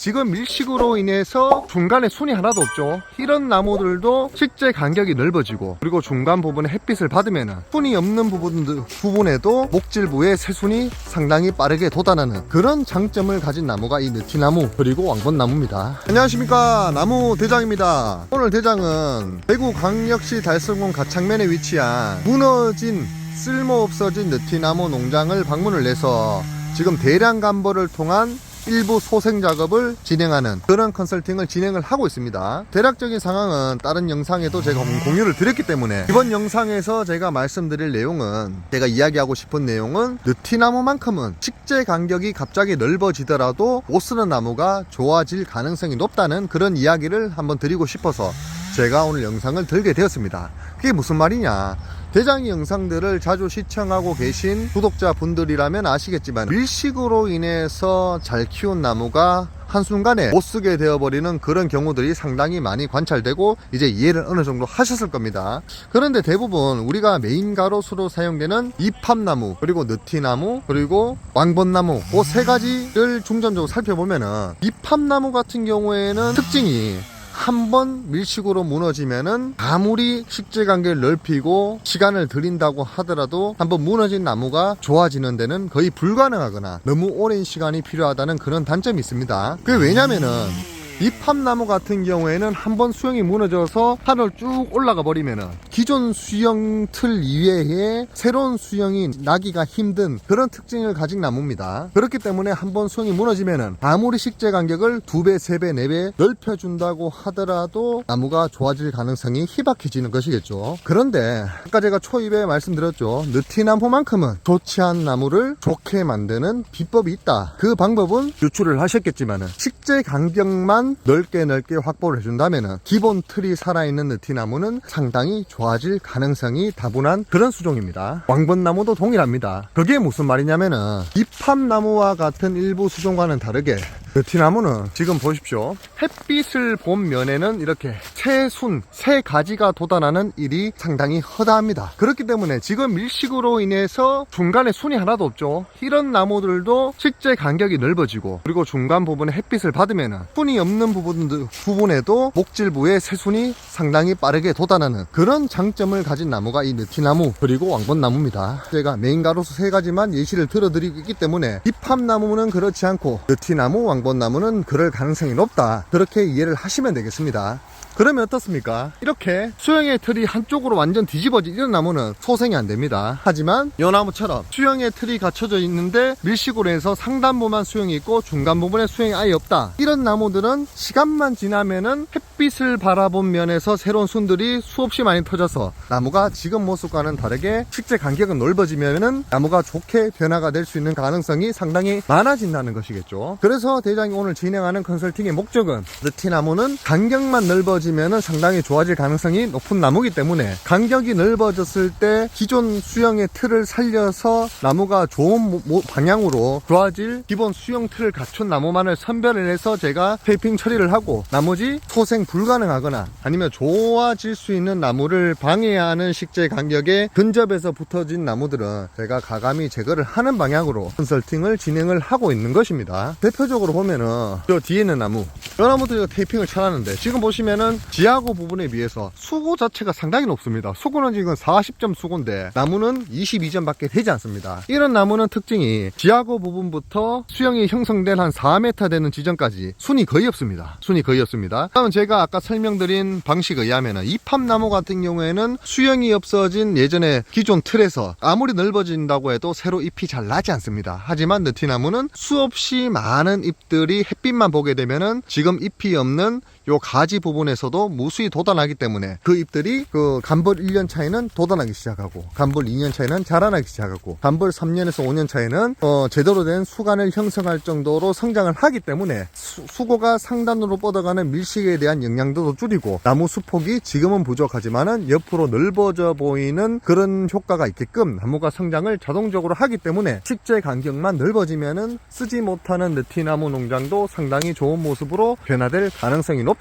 지금 밀식으로 인해서 중간에 순이 하나도 없죠. 이런 나무들도 실제 간격이 넓어지고, 그리고 중간 부분에 햇빛을 받으면 순이 없는 부분에도 목질부에 새순이 상당히 빠르게 돋아나는 그런 장점을 가진 나무가 이 느티나무 그리고 왕벚나무입니다. 안녕하십니까, 나무 대장입니다. 오늘 대장은 대구광역시 달성군 가창면에 위치한 무너진 쓸모없어진 느티나무 농장을 방문을 해서 지금 대량 감벌을 통한 일부 소생 작업을 진행하는 그런 컨설팅을 진행을 하고 있습니다. 대략적인 상황은 다른 영상에도 제가 공유를 드렸기 때문에 이번 영상에서 제가 말씀드릴 내용은, 제가 이야기하고 싶은 내용은 느티나무만큼은 식재 간격이 갑자기 넓어지더라도 못 쓰는 나무가 좋아질 가능성이 높다는 그런 이야기를 한번 드리고 싶어서 제가 오늘 영상을 들게 되었습니다. 그게 무슨 말이냐, 대장이 영상들을 자주 시청하고 계신 구독자분들이라면 아시겠지만, 밀식으로 인해서 잘 키운 나무가 한순간에 못쓰게 되어버리는 그런 경우들이 상당히 많이 관찰되고 이제 이해를 어느 정도 하셨을 겁니다. 그런데 대부분 우리가 메인 가로수로 사용되는 이팝나무, 그리고 느티나무, 그리고 왕벚나무, 그 세 가지를 중점적으로 살펴보면은, 이팝나무 같은 경우에는 특징이 한번 밀식으로 무너지면은 아무리 식재 간격을 넓히고 시간을 들인다고 하더라도 한번 무너진 나무가 좋아지는 데는 거의 불가능하거나 너무 오랜 시간이 필요하다는 그런 단점이 있습니다. 그게 왜냐면은 이팝나무 같은 경우에는 한번 수영이 무너져서 산을 쭉 올라가 버리면은 기존 수영 틀 이외에 새로운 수영이 나기가 힘든 그런 특징을 가진 나무입니다. 그렇기 때문에 한번 수영이 무너지면은 아무리 식재 간격을 2배, 3배, 4배 넓혀준다고 하더라도 나무가 좋아질 가능성이 희박해지는 것이겠죠. 그런데 아까 제가 초입에 말씀드렸죠. 느티나무만큼은 좋지 않은 나무를 좋게 만드는 비법이 있다. 그 방법은 유출을 하셨겠지만은 식재 간격만 넓게 확보를 해준다면 기본 틀이 살아있는 느티나무는 상당히 좋아질 가능성이 다분한 그런 수종입니다. 왕벚나무도 동일합니다. 그게 무슨 말이냐면은 이팝나무와 같은 일부 수종과는 다르게 느티나무는 지금 보십시오. 햇빛을 본 면에는 이렇게 새순, 새 가지가 돋아나는 일이 상당히 허다합니다. 그렇기 때문에 지금 밀식으로 인해서 중간에 순이 하나도 없죠. 이런 나무들도 실제 간격이 넓어지고, 그리고 중간 부분에 햇빛을 받으면 순이 없는 부분에도 목질부에 새순이 상당히 빠르게 돋아나는 그런 장점을 가진 나무가 이 느티나무 그리고 왕벚나무입니다. 제가 메인 가로수 세 가지만 예시를 들어드리고 있기 때문에 이팝나무는 그렇지 않고 느티나무, 왕벚나무는 그럴 가능성이 높다, 그렇게 이해를 하시면 되겠습니다. 그러면 어떻습니까? 이렇게 수영의 틀이 한쪽으로 완전 뒤집어진 이런 나무는 소생이 안 됩니다. 하지만 이 나무처럼 수영의 틀이 갖춰져 있는데 밀식으로 해서 상단부만 수영이 있고 중간 부분에 수영이 아예 없다, 이런 나무들은 시간만 지나면은 햇빛을 바라본 면에서 새로운 순들이 수없이 많이 터져서 나무가 지금 모습과는 다르게 식재 간격은 넓어지면은 나무가 좋게 변화가 될 수 있는 가능성이 상당히 많아진다는 것이겠죠. 그래서 대장이 오늘 진행하는 컨설팅의 목적은, 느티나무는 간격만 넓어지면은 상당히 좋아질 가능성이 높은 나무이기 때문에 간격이 넓어졌을 때 기존 수영의 틀을 살려서 나무가 좋은 방향으로 좋아질 기본 수영 틀을 갖춘 나무만을 선별을 해서 제가 테이핑 처리를 하고, 나머지 소생 불가능하거나 아니면 좋아질 수 있는 나무를 방해하는 식재 간격에 근접해서 붙어진 나무들은 제가 가감히 제거를 하는 방향으로 컨설팅을 진행을 하고 있는 것입니다. 대표적으로 보면은 저 뒤에 있는 나무, 이 나무도 테이핑을 쳐놨는데 지금 보시면은 지하고 부분에 비해서 수고 자체가 상당히 높습니다. 수고는 지금 40점 수고인데 나무는 22점 밖에 되지 않습니다. 이런 나무는 특징이 지하고 부분부터 수영이 형성된 한 4m 되는 지점까지 순이 거의 없습니다. 다음은 제가 아까 설명드린 방식에 의하면 이팝나무 같은 경우에는 수영이 없어진 예전에 기존 틀에서 아무리 넓어진다고 해도 새로 잎이 잘 나지 않습니다. 하지만 느티나무는 수없이 많은 잎들이 햇빛만 보게 되면은 지금 잎이 없는 요 가지 부분에서도 무수히 돋아나기 때문에 그 잎들이 그 감벌 1년 차에는 돋아나기 시작하고, 감벌 2년 차에는 자라나기 시작하고, 감벌 3년에서 5년 차에는 제대로 된 수간을 형성할 정도로 성장을 하기 때문에 수고가 상단으로 뻗어가는 밀식에 대한 영향도도 줄이고, 나무 수폭이 지금은 부족하지만은 옆으로 넓어져 보이는 그런 효과가 있게끔 나무가 성장을 자동적으로 하기 때문에 식재 간격만 넓어지면은 쓰지 못하는 느티나무 농장도 상당히 좋은 모습으로 변화될 가능성이 높다.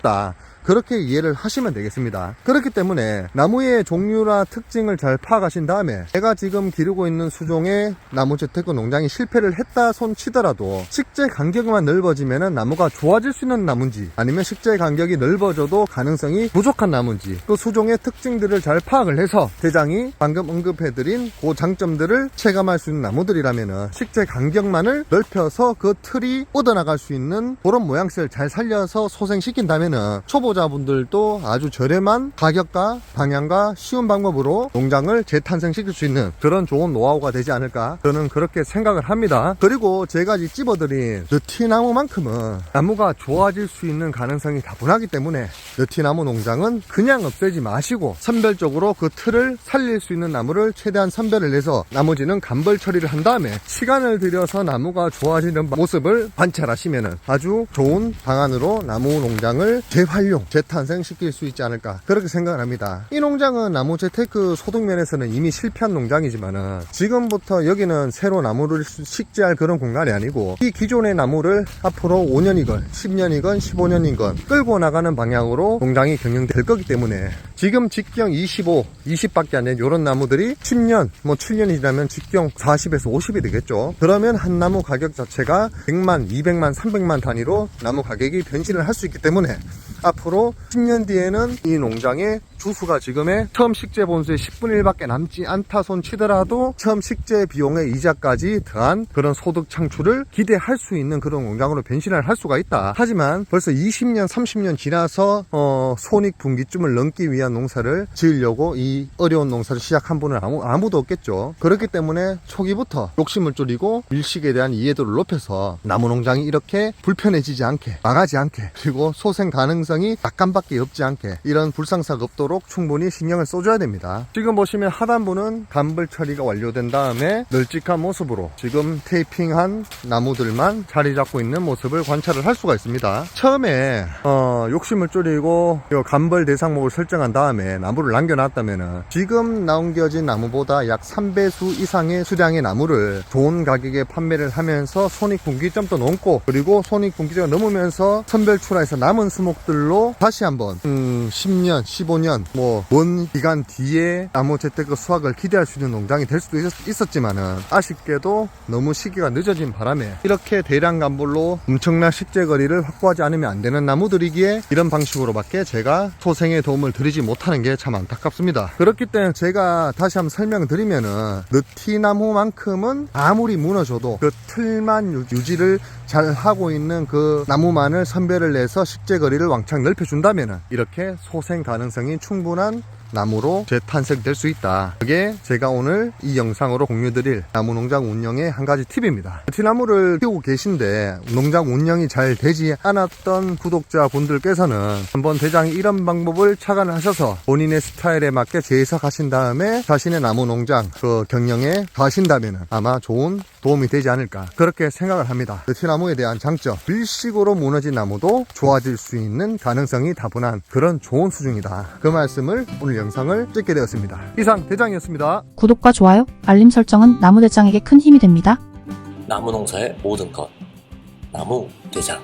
그렇게 그렇게 이해를 하시면 되겠습니다. 그렇기 때문에 나무의 종류나 특징을 잘 파악하신 다음에 제가 지금 기르고 있는 수종의 나무재테크 농장이 실패를 했다 손 치더라도 식재 간격만 넓어지면 나무가 좋아질 수 있는 나무인지, 아니면 식재 간격이 넓어져도 가능성이 부족한 나무인지, 그 수종의 특징들을 잘 파악을 해서 대장이 방금 언급해드린 그 장점들을 체감할 수 있는 나무들이라면 식재 간격만을 넓혀서 그 틀이 뻗어나갈 수 있는 그런 모양새를 잘 살려서 소생시킨다면 초보자분들도 아주 저렴한 가격과 방향과 쉬운 방법으로 농장을 재탄생시킬 수 있는 그런 좋은 노하우가 되지 않을까, 저는 그렇게 생각을 합니다. 그리고 제가 찌버드린 느티나무만큼은 나무가 좋아질 수 있는 가능성이 다분하기 때문에 느티나무 농장은 그냥 없애지 마시고 선별적으로 그 틀을 살릴 수 있는 나무를 최대한 선별을 해서 나머지는 간벌 처리를 한 다음에 시간을 들여서 나무가 좋아지는 모습을 관찰하시면 아주 좋은 방안으로 나무 농장을 재활용, 재탄생시킬 수 있지 않을까, 그렇게 생각을 합니다. 이 농장은 나무 재테크 소득면에서는 이미 실패한 농장이지만 지금부터 여기는 새로 나무를 식재할 그런 공간이 아니고 이 기존의 나무를 앞으로 5년이건 10년이건 15년이건 끌고 나가는 방향으로 농장이 경영될 거기 때문에 지금 직경 25, 20밖에 안 되는 이런 나무들이 10년, 7년이 지나면 직경 40에서 50이 되겠죠. 그러면 한 나무 가격 자체가 100만, 200만, 300만 단위로 나무 가격이 변신을 할 수 있기 때문에 앞으로 10년 뒤에는 이 농장의 주수가 지금의 처음 식재 본수의 10분의 1밖에 남지 않다 손 치더라도 처음 식재 비용의 이자까지 더한 그런 소득 창출을 기대할 수 있는 그런 농장으로 변신을 할 수가 있다. 하지만 벌써 20년, 30년 지나서 손익분기점을 넘기 위한 농사를 지으려고 이 어려운 농사를 시작한 분은 아무도 없겠죠. 그렇기 때문에 초기부터 욕심을 줄이고 밀식에 대한 이해도를 높여서 나무 농장이 이렇게 불편해지지 않게, 망하지 않게, 그리고 소생 가능성이 약간밖에 없지 않게 이런 불상사가 없도록 충분히 신경을 써줘야 됩니다. 지금 보시면 하단부는 간벌 처리가 완료된 다음에 널찍한 모습으로 지금 테이핑한 나무들만 자리 잡고 있는 모습을 관찰을 할 수가 있습니다. 처음에 욕심을 줄이고 간벌 대상목을 설정한 다음에 나무를 남겨놨다면 지금 남겨진 나무보다 약 3배수 이상의 수량의 나무를 좋은 가격에 판매를 하면서 손익분기점도 넘고, 그리고 손익분기점을 넘으면서 선별출하해서 남은 수목들로 다시 한번 10년, 15년 먼 기간 뒤에 나무 재테크 수확을 기대할 수 있는 농장이 될 수도 있었지만은 아쉽게도 너무 시기가 늦어진 바람에 이렇게 대량 간벌로 엄청난 식재 거리를 확보하지 않으면 안 되는 나무들이기에 이런 방식으로밖에 제가 소생에 도움을 드리지 못하는 게 참 안타깝습니다. 그렇기 때문에 제가 다시 한번 설명드리면은 느티나무만큼은 아무리 무너져도 그 틀만 유지를 잘 하고 있는 그 나무만을 선별을 해서 식재 거리를 왕창 넓혀준다면 이렇게 소생 가능성이 충분한 나무로 재탄생될 수 있다. 그게 제가 오늘 이 영상으로 공유드릴 나무농장 운영의 한 가지 팁입니다. 느티나무를 키우고 계신데 농장 운영이 잘 되지 않았던 구독자분들께서는 한번 대장이 이런 방법을 착안하셔서 본인의 스타일에 맞게 재해석하신 다음에 자신의 나무농장 그 경영에 가신다면 아마 좋은 도움이 되지 않을까, 그렇게 생각을 합니다. 느티나무에 대한 장점, 밀식으로 무너진 나무도 좋아질 수 있는 가능성이 다분한 그런 좋은 수준이다. 그 말씀을 오늘 영상을 찍게 되었습니다. 이상 대장이었습니다. 구독과 좋아요, 알림 설정은 나무대장에게 큰 힘이 됩니다. 나무 농사의 모든 것, 나무 대장.